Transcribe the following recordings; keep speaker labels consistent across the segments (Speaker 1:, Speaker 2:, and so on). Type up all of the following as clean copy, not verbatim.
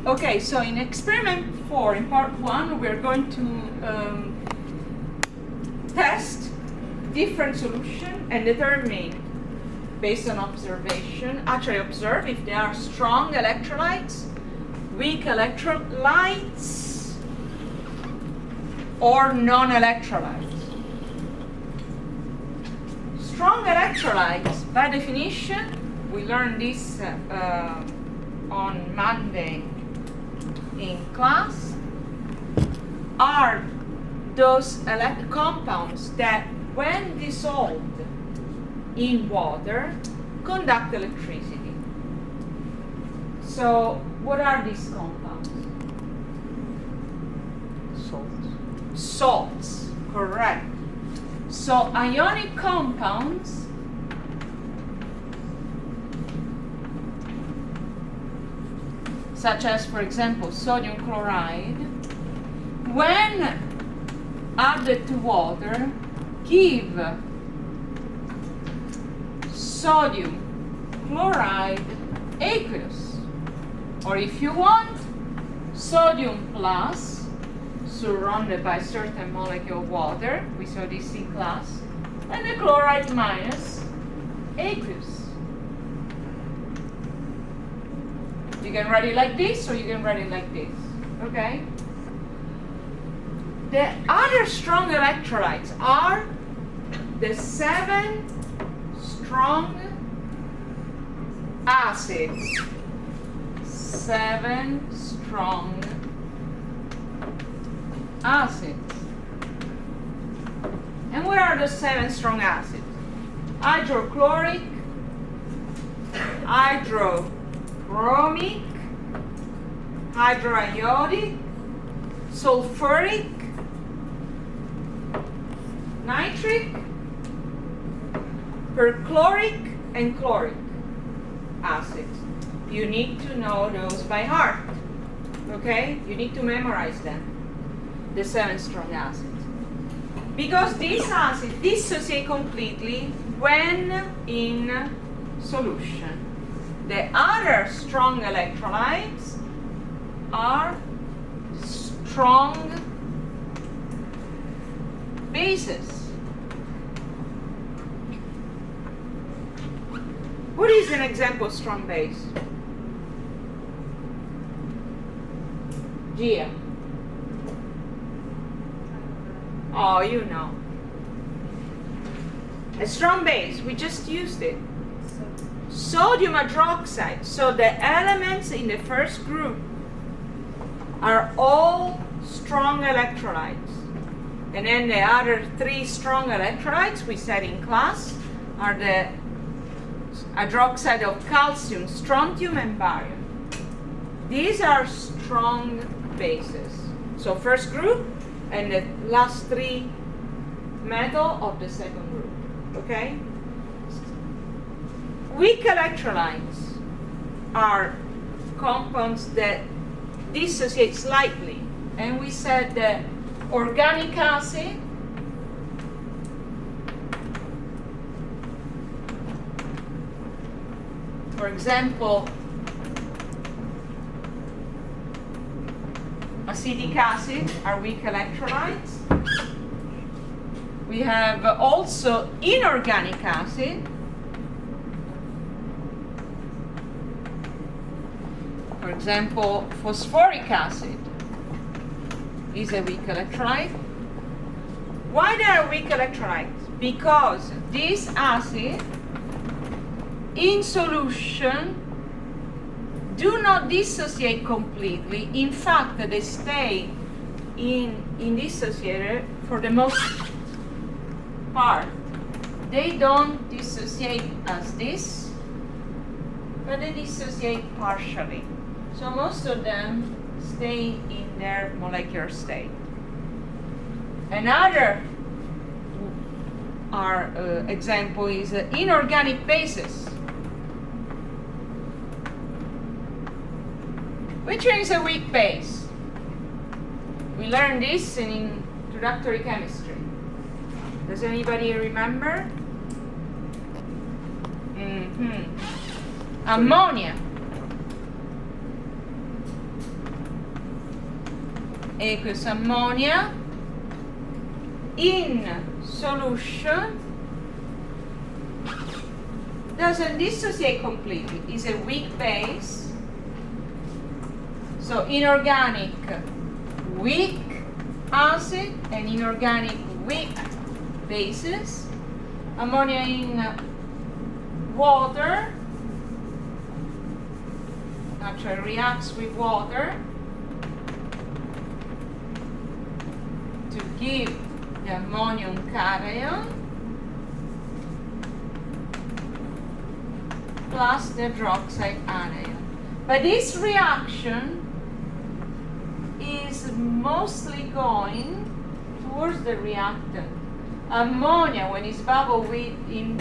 Speaker 1: Okay, so in experiment 4, in part 1, we're going to test different solution and determine, based on observation, actually observe if there are strong electrolytes, weak electrolytes, or non-electrolytes. Strong electrolytes, by definition, we learned this on Monday in class, are those compounds that, when dissolved in water, conduct electricity. So, what are these compounds?
Speaker 2: Salts.
Speaker 1: Salts, correct. So, ionic compounds such as, for example, sodium chloride, when added to water, give sodium chloride aqueous. Or if you want, sodium plus, surrounded by certain molecule of water, we saw this in class, and the chloride minus aqueous. You can write it like this, or you can write it like this, okay? The other strong electrolytes are the 7 strong acids. 7 strong acids. And what are the 7 strong acids? Hydrochloric, hydrochromic, hydroiodic, sulfuric, nitric, perchloric, and chloric acids. You need to know those by heart, okay? You need to memorize them, the 7 strong acids. Because these acids dissociate completely when in solution. The other strong electrolytes are strong bases. What is an example of strong base? Gia. Oh, you know. A strong base, we just used it. Sodium hydroxide. So the elements in the first group are all strong electrolytes. And then the other 3 strong electrolytes we said in class are the hydroxide of calcium, strontium, and barium. These are strong bases. So first group and the last 3 metal of the second group. Okay? Weak electrolytes are compounds that dissociate slightly. And we said that organic acid for example, acetic acid are weak electrolytes. We have also inorganic acid. For example, phosphoric acid is a weak electrolyte. Why they are weak electrolytes? Because this acid in solution do not dissociate completely. In fact, they stay indissociated for the most part. They don't dissociate as this, but they dissociate partially. So most of them stay in their molecular state. Another example is inorganic bases. Which one is a weak base? We learned this in introductory chemistry. Does anybody remember? Ammonia. aqueous ammonia in solution doesn't dissociate completely. It's a weak base. So inorganic weak acid and inorganic weak bases. Ammonia in water actually reacts with water to give the ammonium cation plus the hydroxide anion. But this reaction is mostly going towards the reactant. Ammonia, when it's bubbled in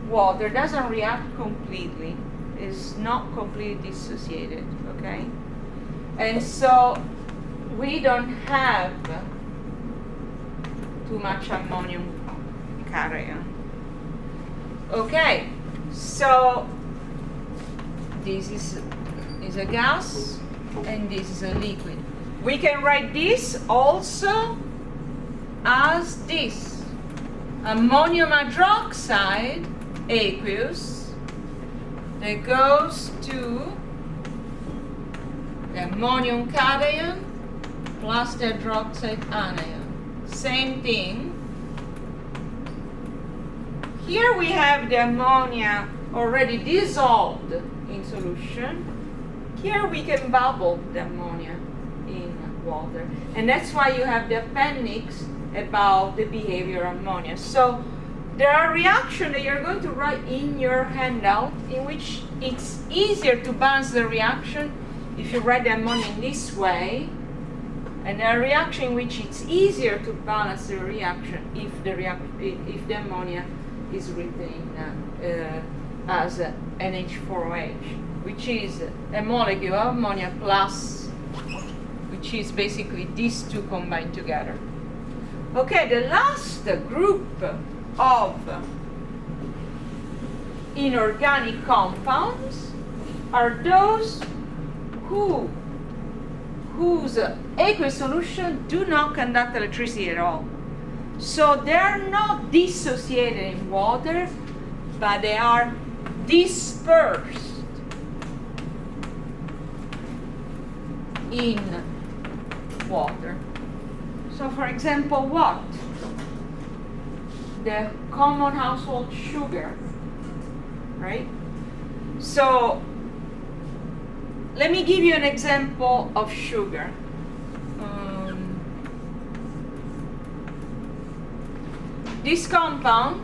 Speaker 1: water, doesn't react completely. It's not completely dissociated, okay? And so we don't have too much ammonium cation. Okay, so this is a gas and this is a liquid. We can write this also as this. Ammonium hydroxide aqueous that goes to the ammonium cation plus the hydroxide anion. Same thing. Here we have the ammonia already dissolved in solution. Here we can bubble the ammonia in water. And that's why you have the appendix about the behavior of ammonia. So there are reactions that you're going to write in your handout in which it's easier to balance the reaction if you write the ammonia in this way. And there are reactions in which it's easier to balance the reaction if the ammonia is written as NH4OH, which is a molecule of ammonia plus, which is basically these two combined together. Okay, the last group of inorganic compounds are those whose aqueous solution do not conduct electricity at all. So they are not dissociated in water, but they are dispersed in water. So for example, what? The common household sugar, right? So let me give you an example of sugar. This compound,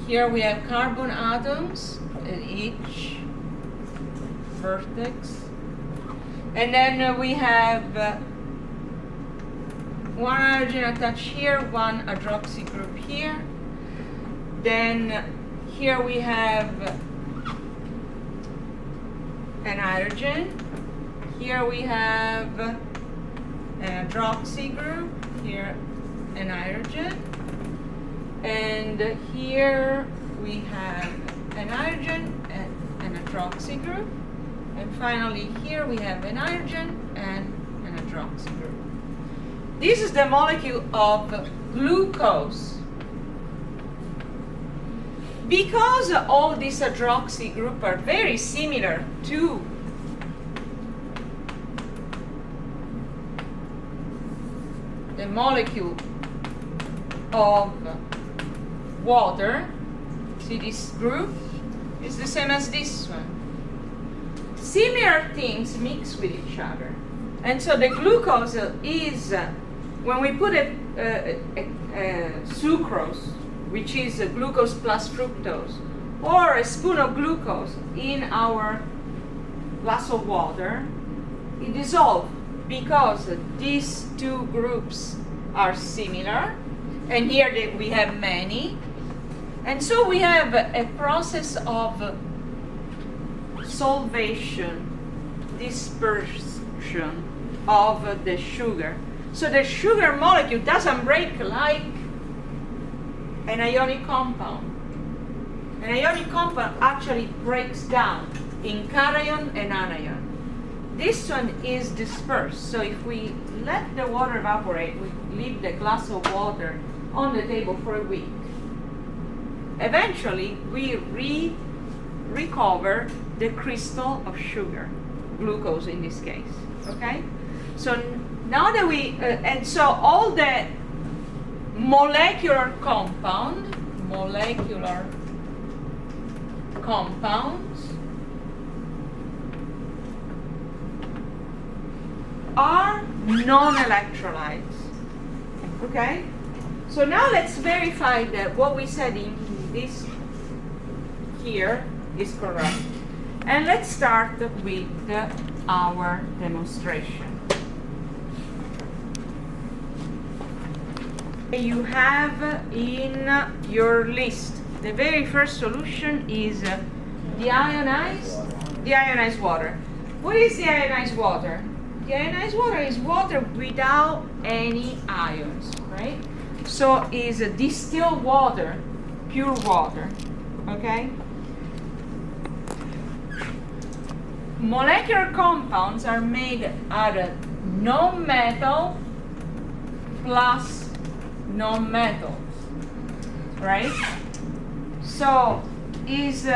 Speaker 1: here we have carbon atoms at each vertex. And then we have one hydrogen attached here, one hydroxy group here. Then here we have an hydrogen. Here we have an hydroxy group. Here an hydrogen. And here we have an hydrogen and an hydroxy group. And finally, here we have an hydrogen and an hydroxy group. This is the molecule of glucose. Because all these hydroxy groups are very similar to the molecule of water, see this group is the same as this one. Similar things mix with each other. And so the glucose is, when we put a sucrose, which is a glucose plus fructose, or a spoon of glucose in our glass of water, it dissolves because these two groups are similar, and here we have many. And so we have a process of solvation, dispersion of the sugar. So the sugar molecule doesn't break like an ionic compound. An ionic compound actually breaks down in cation and anion. This one is dispersed. So if we let the water evaporate, we leave the glass of water on the table for a week. Eventually, we recover the crystal of sugar, glucose in this case. Okay? So now that and so all the molecular compounds are non-electrolytes. Okay? So now let's verify that what we said in this here is correct. And let's start with our demonstration. You have in your list, the very first solution is deionized water. What is deionized water? Deionized water is water without any ions, right? So is a distilled water, pure water, okay? Molecular compounds are made out of non-metal plus non-metals, right? So is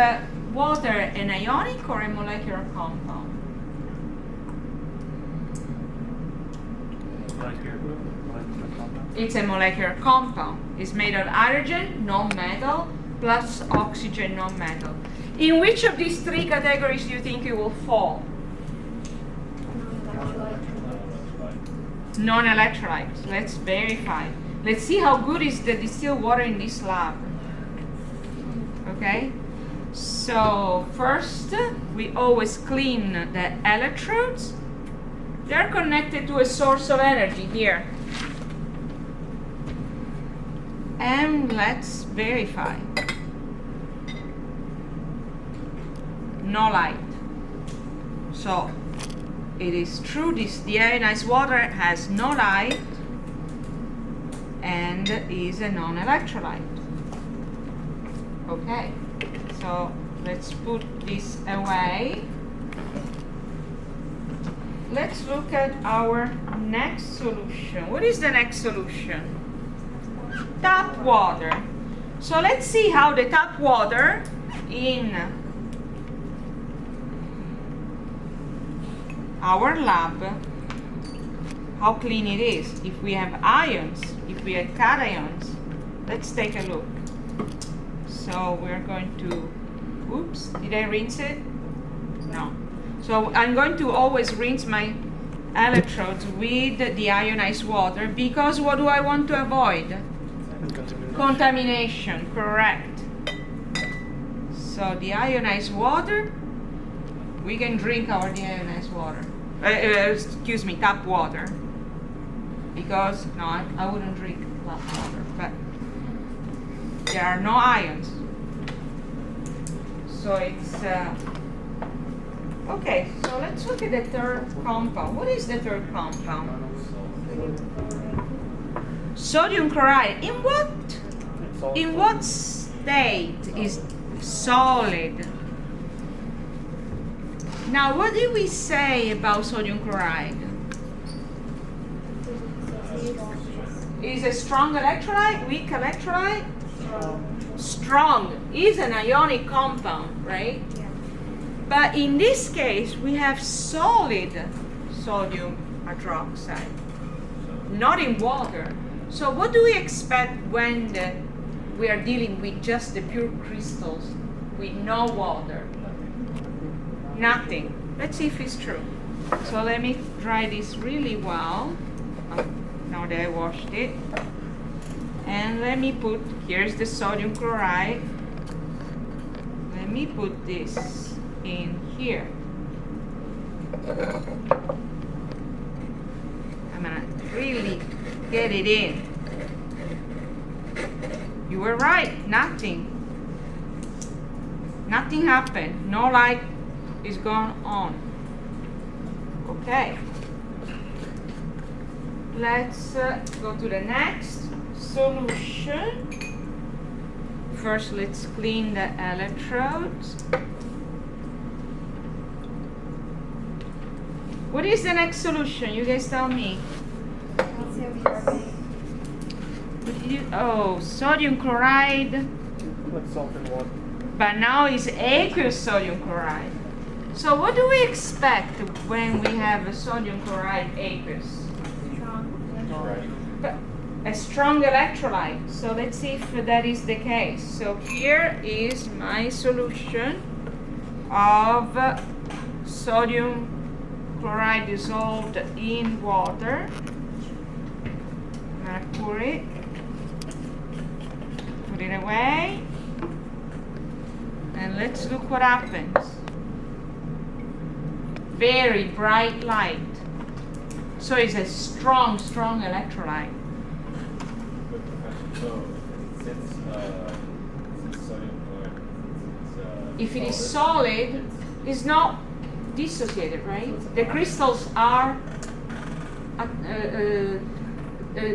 Speaker 1: water an ionic or a molecular compound? It's a molecular compound. It's made of hydrogen, non-metal, plus oxygen, non-metal. In which of these three categories do you think it will fall? Non-electrolytes. Let's verify. Let's see how good is the distilled water in this lab. Okay? So first, we always clean the electrodes. They're connected to a source of energy here. And let's verify. No light. So it is true, this deionized water has no light and is a non-electrolyte. Okay, so let's put this away. Let's look at our next solution. What is the next solution? Tap water. So let's see how the tap water in our lab, how clean it is. If we have ions, if we have cations, let's take a look. So we're going to, oops, did I rinse it? No. So I'm going to always rinse my electrodes with the ionized water because what do I want to avoid? Contamination, correct. So the ionized water, we can drink our deionized water. Excuse me, tap water. Because, no, I wouldn't drink tap water, but there are no ions. So it's, okay, so let's look at the third compound. What is the third compound? Sodium chloride. In what state is solid? Now, what did we say about sodium chloride? Is a strong electrolyte, weak electrolyte? Strong. Is an ionic compound, right? Yeah. But in this case, we have solid sodium hydroxide, not in water. So what do we expect when we are dealing with just the pure crystals with no water? Nothing. Let's see if it's true. So let me dry this really well. Now that I washed it. And let me put, here's the sodium chloride. Let me put this in here. I'm gonna really get it in. You were right, nothing. Nothing happened. No light is going on. Okay. Let's go to the next solution. First, let's clean the electrodes. What is the next solution? You guys tell me.
Speaker 2: Calcium carbonate.
Speaker 1: Oh, sodium chloride.
Speaker 3: Put salt in water.
Speaker 1: But now it's aqueous sodium chloride. So what do we expect when we have a sodium chloride aqueous? A strong electrolyte. So let's see if that is the case. So here is my solution of sodium chloride dissolved in water. Mercury. Put it away. And let's look what happens. Very bright light. So it's a strong electrolyte.
Speaker 4: So since sodium chloride,
Speaker 1: If it is solid, it's not dissociated, right? The crystals are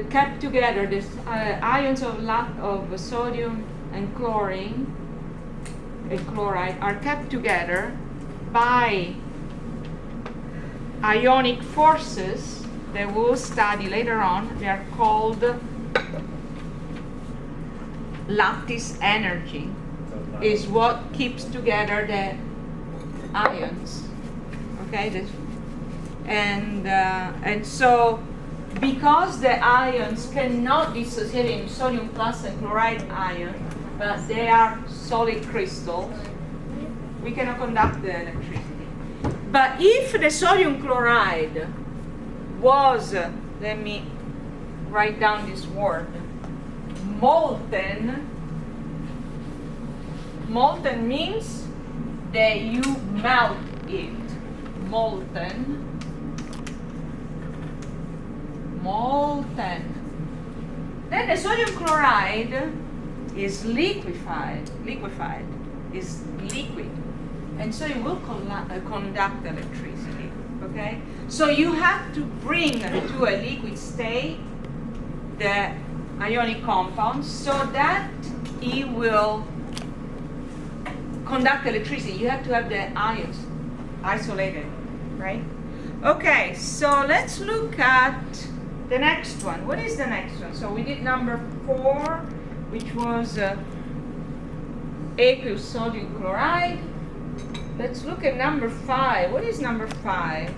Speaker 1: kept together. The ions of sodium and chlorine, chloride, are kept together by ionic forces that we'll study later on. They are called lattice energy. Is what keeps together the ions. Okay, and so because the ions cannot dissociate in sodium plus and chloride ion, but they are solid crystals, we cannot conduct the electricity. But if the sodium chloride was, let me write down this word, molten. Molten means that you melt it. Molten. Then the sodium chloride is liquefied, is liquid. And so it will conduct electricity, okay? So you have to bring to a liquid state the ionic compound so that it will conduct electricity. You have to have the ions isolated, right? Okay, so let's look at the next one. What is the next one? So we did number 4, which was aqueous sodium chloride. Let's look at number 5. What is number 5?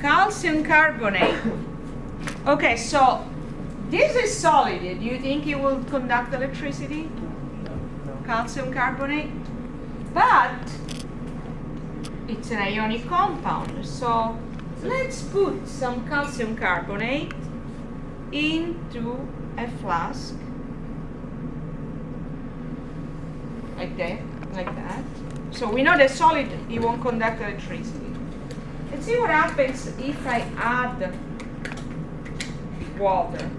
Speaker 1: Calcium carbonate. Okay, so this is solid. Do you think it will conduct electricity? Calcium carbonate? But it's an ionic compound. So let's put some calcium carbonate into a flask. Like that. So we know that solid, it won't conduct electricity. Let's see what happens if I add water.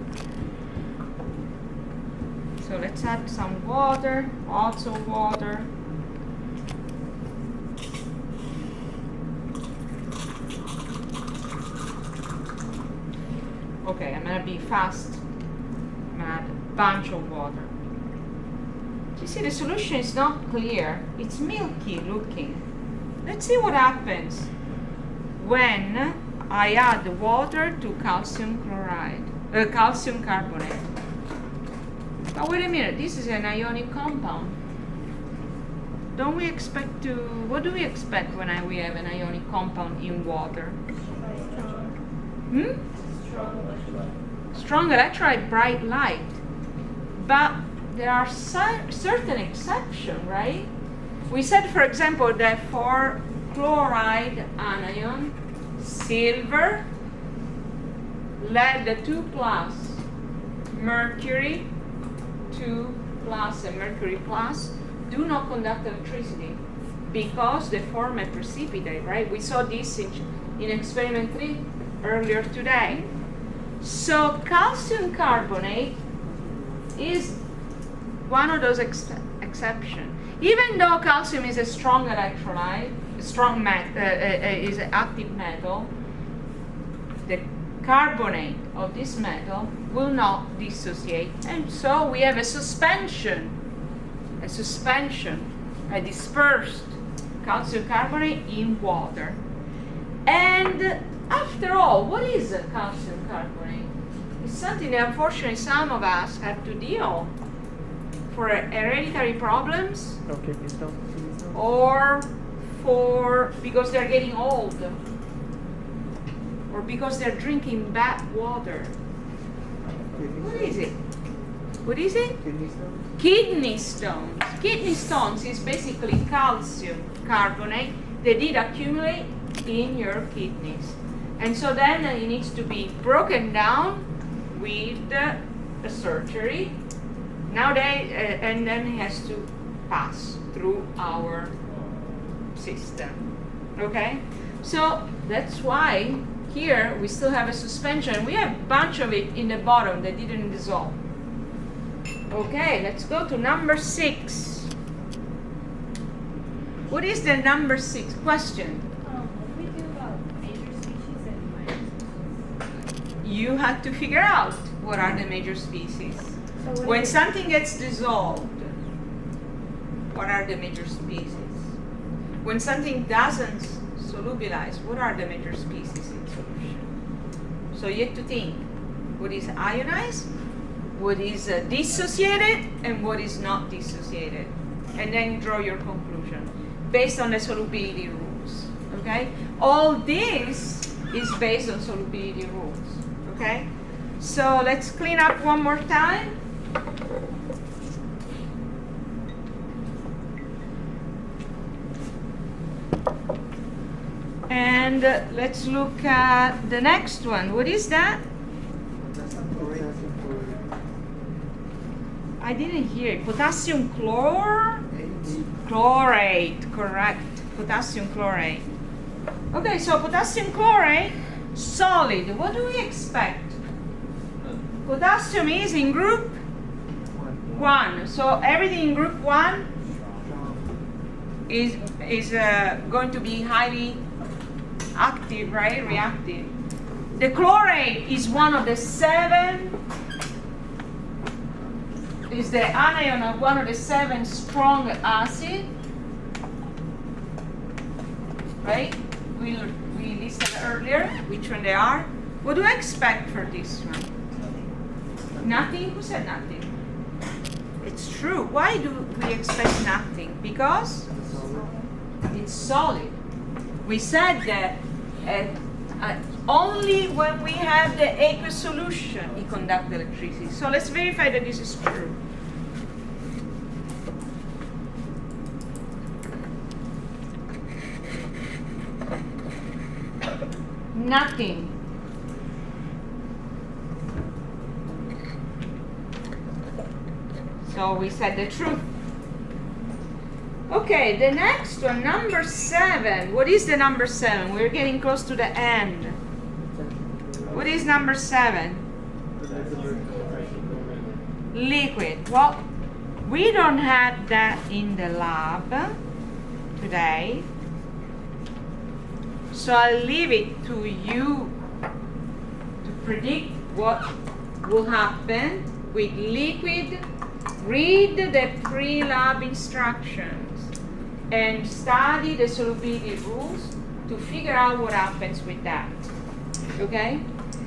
Speaker 1: So let's add some water, lots of water. Okay, I'm gonna be fast. I'm gonna add a bunch of water. You see, the solution is not clear. It's milky looking. Let's see what happens when I add water to calcium carbonate. But wait a minute, this is an ionic compound. Don't we expect to, what do we expect when we have an ionic compound in water? Strong electrolyte, bright light. But there are certain exceptions, right? We said, for example, that for chloride anion, silver, lead 2 plus, mercury 2 plus and mercury plus do not conduct electricity because they form a precipitate, right? We saw this in experiment 3 earlier today. So calcium carbonate is one of those exceptions. Even though calcium is a strong electrolyte, is an active metal, the carbonate of this metal will not dissociate, and so we have a dispersed calcium carbonate in water. And after all, what is a calcium carbonate? It's something that unfortunately some of us have to deal for hereditary problems
Speaker 3: No kidney stone. Kidney stone.
Speaker 1: or for because they're getting old or because they're drinking bad water.
Speaker 3: Kidney
Speaker 1: What
Speaker 3: stone.
Speaker 1: is it? What is it?
Speaker 3: Kidney stone.
Speaker 1: Kidney stones. Kidney stones is basically calcium carbonate that did accumulate in your kidneys. And so then it needs to be broken down with a surgery. Nowadays, and then it has to pass through our system. Okay? So that's why here we still have a suspension. We have a bunch of it in the bottom that didn't dissolve. Okay, let's go to number 6. What is the number 6 question?
Speaker 2: What do we do about major species and minor species?
Speaker 1: You have to figure out what are the major species.
Speaker 2: So what
Speaker 1: When
Speaker 2: is it?
Speaker 1: something gets dissolved, what are the major species? When something doesn't solubilize, what are the major species in solution? So you have to think what is ionized, what is dissociated, and what is not dissociated. And then draw your conclusion based on the solubility rules. Okay? All this is based on solubility rules. Okay? So let's clean up one more time. And let's look at the next one. What is that? I didn't hear it. Potassium chlorate, correct. Potassium chlorate. Okay, so potassium chlorate, solid. What do we expect? Potassium is in group 1. So everything in group 1 is going to be highly active, right? Reactive. The chlorate is one of the 7, is the anion of one of the 7 strong acid, right? We listed earlier which one they are. What do I expect for this one? Nothing? Who said nothing? It's true. Why do we expect nothing? Because it's solid. We said that only when we have the aqueous solution it conducts electricity. So let's verify that this is true. Nothing. So we said the truth. Okay, the next one, number 7. What is the number 7? We're getting close to the end. What is number 7? Liquid. Well, we don't have that in the lab today. So I'll leave it to you to predict what will happen with liquid. Read the pre-lab instructions and study the solubility rules to figure out what happens with that. Okay?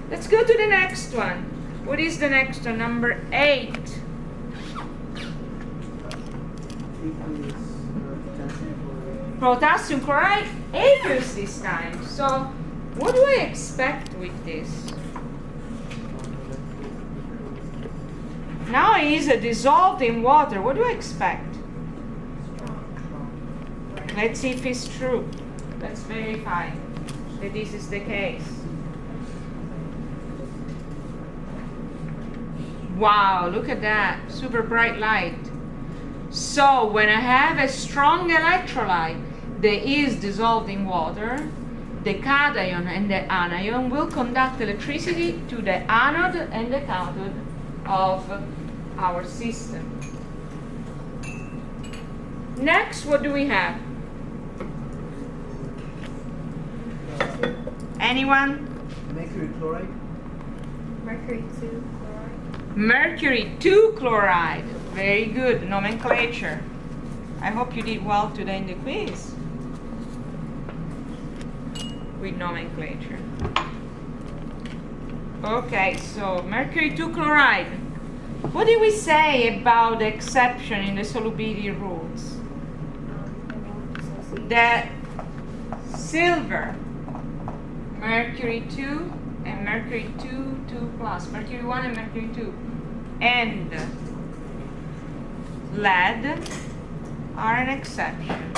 Speaker 1: Let's go to the next one. What is the next one? Number 8. Potassium chloride, aqueous this time. So, what do I expect with this? Now it is dissolved in water. What do I expect? Let's see if it's true. Let's verify that this is the case. Wow, look at that. Super bright light. So when I have a strong electrolyte that is dissolved in water, the cation and the anion will conduct electricity to the anode and the cathode of our system. Next, what do we have? Anyone?
Speaker 3: Mercury chloride.
Speaker 2: Mercury 2 chloride.
Speaker 1: Mercury 2 chloride. Very good nomenclature. I hope you did well today in the quiz. with nomenclature. Okay, so mercury 2 chloride. What did we say about the exception in the solubility rules?
Speaker 2: They won't dissociate.
Speaker 1: That silver, mercury 2 and mercury 2, 2 plus, mercury 1 and mercury 2, and lead are an exception.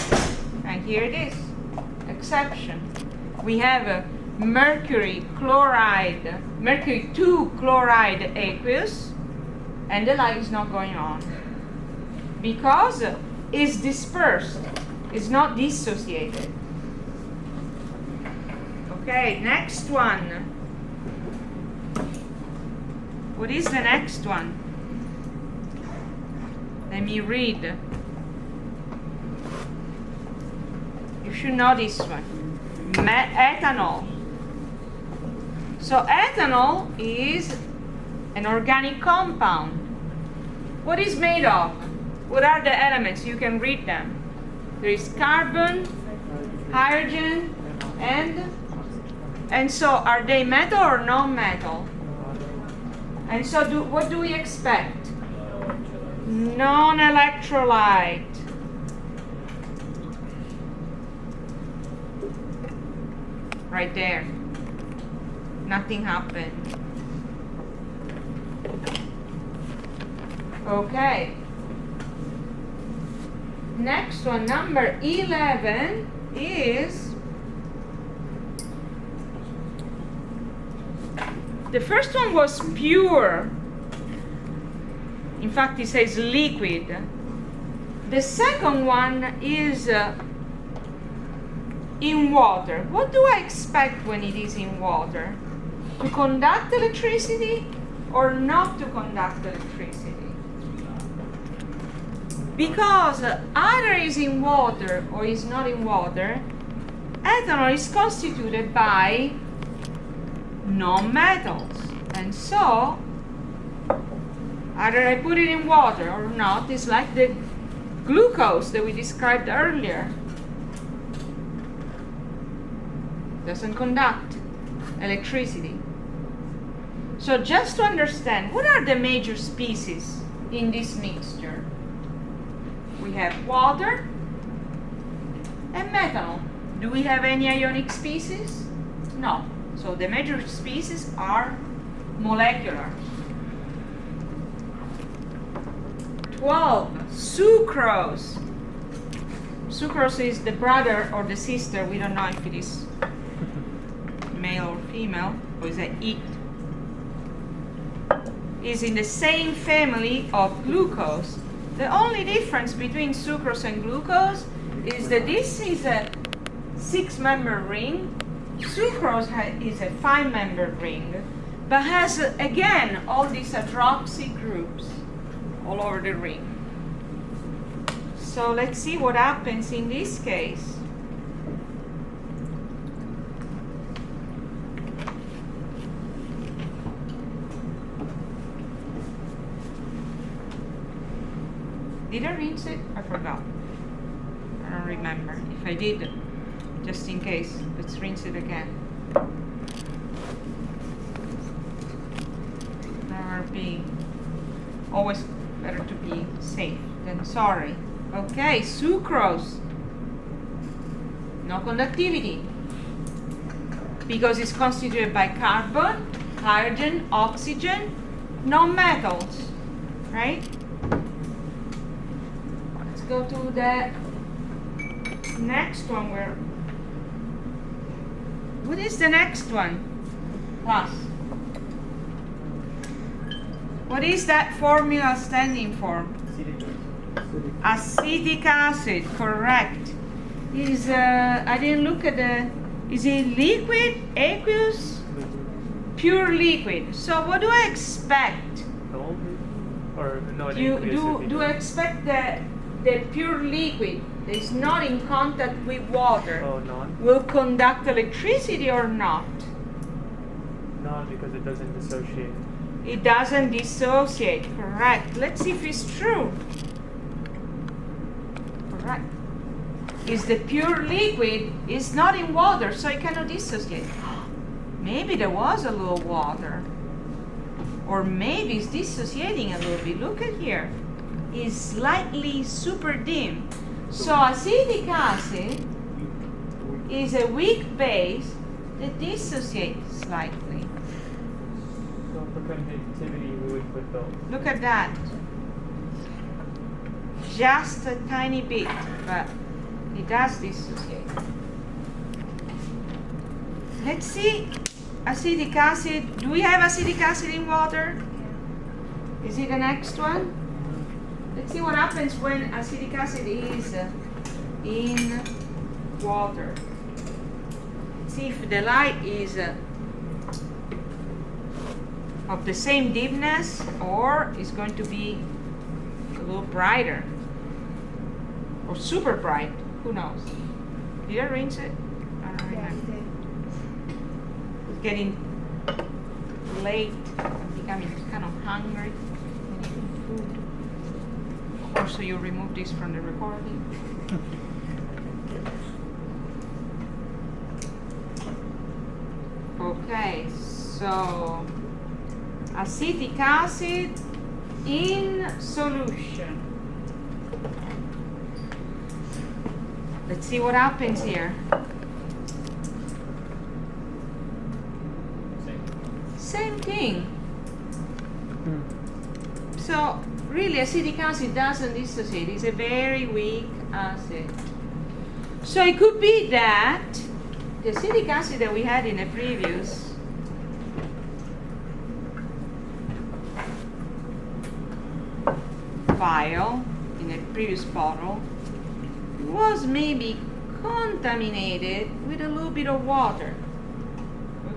Speaker 1: And here it is, exception. We have a mercury chloride, mercury 2 chloride aqueous, and the light is not going on because it's dispersed, it's not dissociated. Okay, next one. What is the next one? Let me read. You should know this one. Ethanol. So ethanol is an organic compound. What is made of? What are the elements? You can read them. There is carbon, hydrogen, and so are they metal or non-metal? And so what do we expect? Non-electrolyte. Right there. Nothing happened. Okay. Next one, number 11 is the first one was pure. In fact, it says liquid. The second one is in water. What do I expect when it is in water? To conduct electricity or not to conduct electricity? Because either is in water or is not in water, ethanol is constituted by non-metals. And so, either I put it in water or not, it's like the glucose that we described earlier. Doesn't conduct electricity. So just to understand, what are the major species in this mixture? We have water and methanol. Do we have any ionic species? No. So the major species are molecular. 12. Sucrose. Sucrose is the brother or the sister, we don't know if it is male or female, or is it it? Is in the same family of glucose. The only difference between sucrose and glucose is that this is a 6-member ring, sucrose is a 5-member ring, but has again all these hydroxy groups all over the ring. So let's see what happens in this case. Did I rinse it? I forgot. I don't remember. If I did, just in case, let's rinse it again. Never be. Always better to be safe than sorry. Okay, sucrose. No conductivity. Because it's constituted by carbon, hydrogen, oxygen, no metals. Right? Let's go to the next one. What is the next one? Plus. What is that formula standing for? Acetic acid, correct. Is I didn't look at the. Is it liquid, aqueous, pure liquid? So what do I expect?
Speaker 3: Or no?
Speaker 1: Do I expect that the pure liquid that is not in contact with water will conduct electricity or not?
Speaker 3: No, because it doesn't dissociate.
Speaker 1: It doesn't dissociate, correct. Let's see if it's true. Correct. is the pure liquid, is not in water, so it cannot dissociate. Maybe there was a little water. Or maybe it's dissociating a little bit. Look at here. It's slightly super dim. So acetic acid is a weak base that dissociates slightly.
Speaker 3: So for conductivity, we would put those.
Speaker 1: Look at that. Just a tiny bit, but it does dissociate. Let's see. Acetic acid. Do we have acetic acid in water? Is it the next one? Let's see what happens when acetic acid is in water. Let's see if the light is of the same dimness or is going to be a little brighter or super bright. Who knows? Did I rinse it? I don't remember. It's getting late. I'm becoming kind of hungry. I'm eating food. Also, you remove this from the recording. Okay, so acetic acid in solution. Let's see what happens here. Same thing. So really acetic acid doesn't dissociate. It's a very weak acid. So it could be that the acetic acid that we had in the previous vial, in the previous bottle, was maybe contaminated with a little bit of water.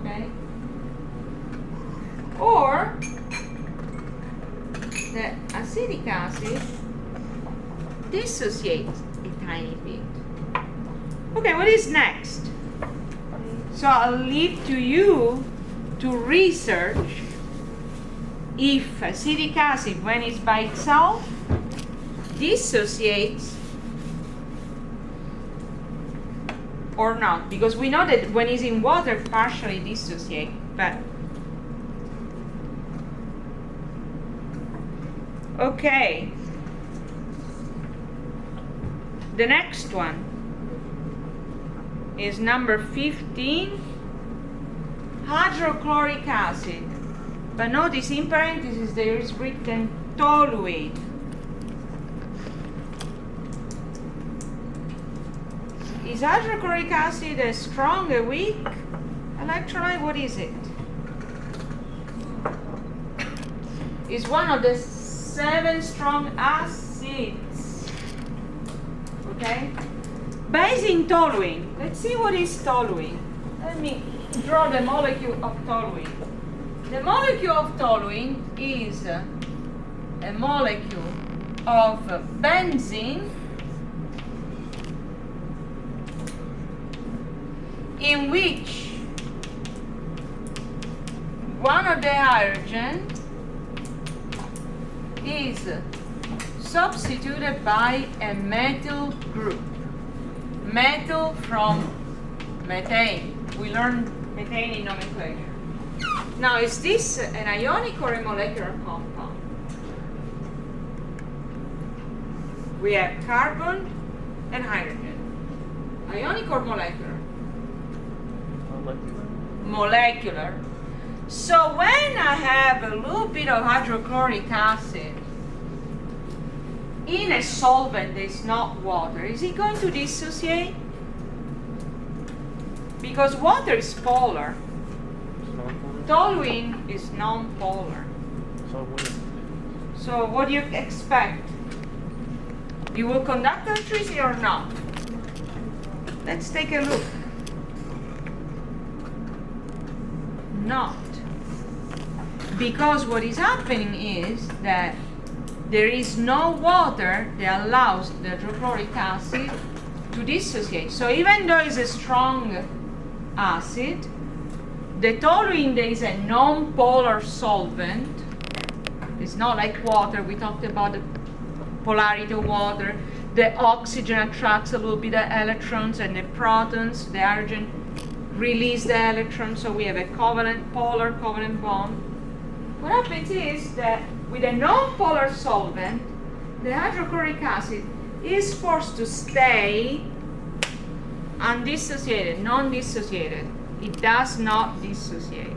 Speaker 1: Okay? Or the acetic acid dissociates a tiny bit. Okay, what is next? So I'll leave to you to research if acetic acid, when it's by itself, dissociates or not, because we know that when it's in water, partially dissociate, but okay. The next one is number 15, hydrochloric acid. But notice in parentheses there is written toluene. Is hydrochloric acid a strong, a weak electrolyte? What is it? It's one of the 7 strong acids. Okay? Based in toluene. Let's see what is toluene. Let me draw the molecule of toluene. The molecule of toluene is a molecule of benzene in which one of the hydrogen is substituted by a methyl group. Methyl from methane. We learned methane in nomenclature. Now, is this an ionic or a molecular compound? We have carbon and hydrogen. Ionic or molecular? Molecular. So when I have a little bit of hydrochloric acid in a solvent that is not water, is it going to dissociate? Because water is polar. Toluene is non-polar. So what do you expect? You will conduct electricity or not? Let's take a look. Not. Because what is happening is that there is no water that allows the hydrochloric acid to dissociate. So even though it's a strong acid, the toluene is a non-polar solvent. It's not like water. We talked about the polarity of water. the oxygen attracts a little bit of electrons, and the protons, the hydrogen, release the electrons, so we have a polar covalent bond. What happens is that with a non-polar solvent, the hydrochloric acid is forced to stay undissociated, non-dissociated. It does not dissociate.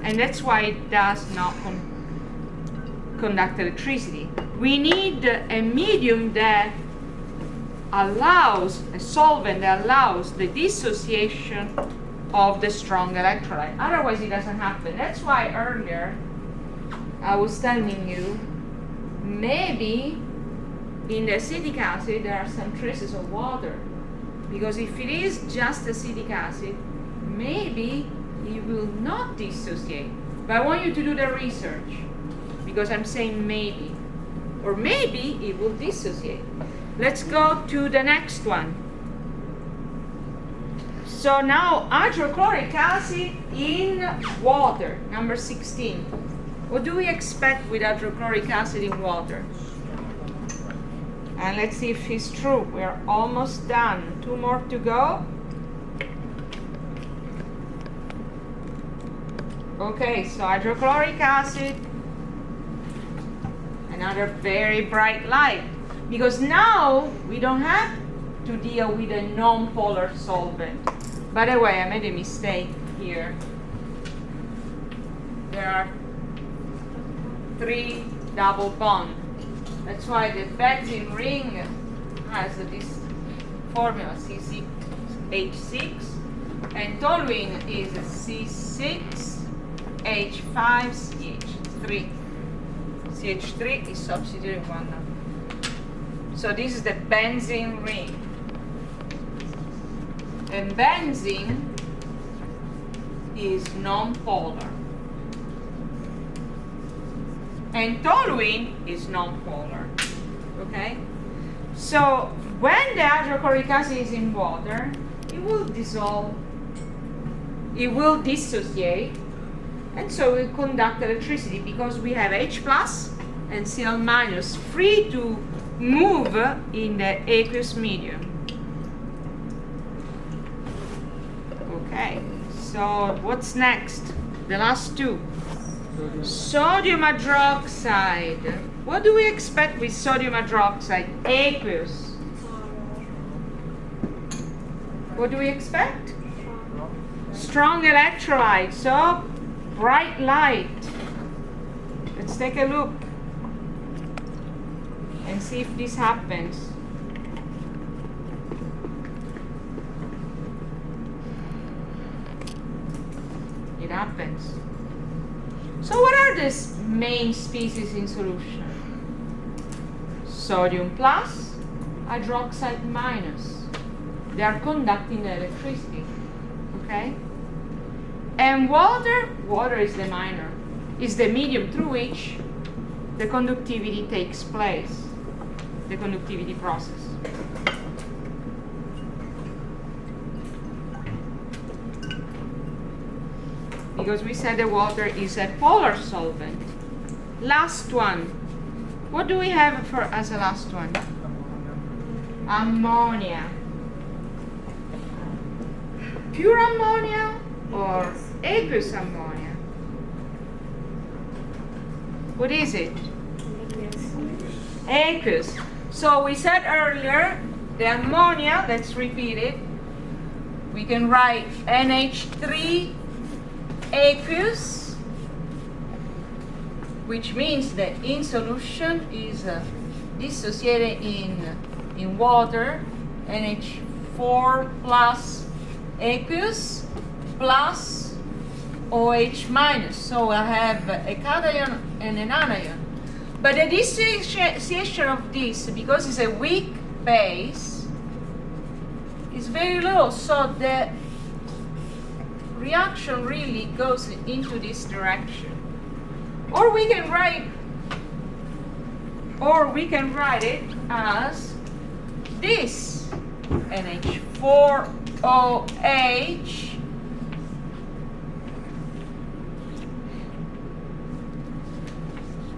Speaker 1: And that's why it does not conduct electricity. We need a medium that allows, a solvent that allows the dissociation of the strong electrolyte. Otherwise it doesn't happen. That's why earlier I was telling you, maybe in the acetic acid there are some traces of water. Because if it is just acetic acid, maybe it will not dissociate. But I want you to do the research, because I'm saying maybe. Or maybe it will dissociate. Let's go to the next one. So now hydrochloric acid in water, number 16. What do we expect with hydrochloric acid in water? And let's see if it's true. We're almost done. 2 more to go. Okay, so hydrochloric acid, another very bright light. Because now we don't have to deal with a non-polar solvent. By the way, I made a mistake here. There are 3 double bonds. That's why the benzene ring has this formula C6H6, and toluene is C6H5CH3. CH3 is substituting one now. So this is the benzene ring. And benzene is non-polar. And toluene is non-polar. Okay? So when the hydrochloric acid is in water, it will dissolve, it will dissociate, and so it will conduct electricity because we have H plus and Cl minus free to move in the aqueous medium. Okay, so what's next? The last 2. Sodium hydroxide. What do we expect with sodium hydroxide? Aqueous. What do we expect? Strong electrolyte. So bright light. Let's take a look and see if this happens. It happens. So what are the main species in solution? Sodium plus, hydroxide minus. They are conducting the electricity. Okay? And water is the minor, is the medium through which the conductivity takes place, the conductivity process. Because we said the water is a polar solvent. Last one. What do we have for as a last one? Ammonia. Pure ammonia or aqueous ammonia? What is it? Aqueous. So we said earlier, the ammonia, let's repeat it. We can write NH3 aqueous, which means that in solution is dissociated in water, NH4 plus aqueous plus OH minus. So I have a cation and an anion. But the dissociation of this, because it's a weak base, is very low. So the reaction really goes into this direction. Or we can write it as this NH4OH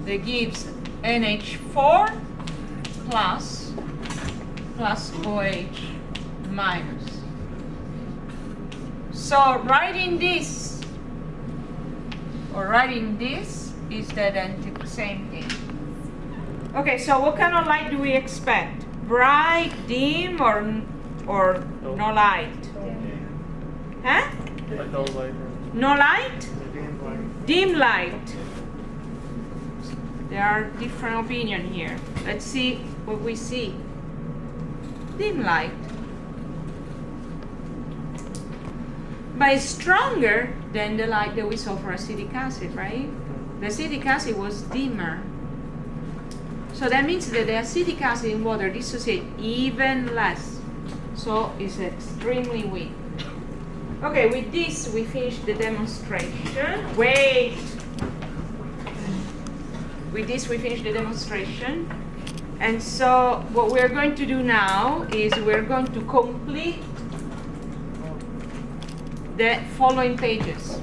Speaker 1: that gives NH4 plus plus OH minus. So writing this or writing this is the identical same thing. Okay, so what kind of light do we expect? Bright, dim, or no light? Huh?
Speaker 3: A dull light.
Speaker 1: No light?
Speaker 3: Dim light.
Speaker 1: Dim light. There are different opinions here. Let's see what we see. Dim light. But it's stronger than the light that we saw for acetic acid, right? The acetic acid was dimmer. So that means that the acetic acid in water dissociate even less. So it's extremely weak. Okay, with this we finish the demonstration. Wait! With this we finish the demonstration. And so what we're going to do now is we're going to complete the following pages.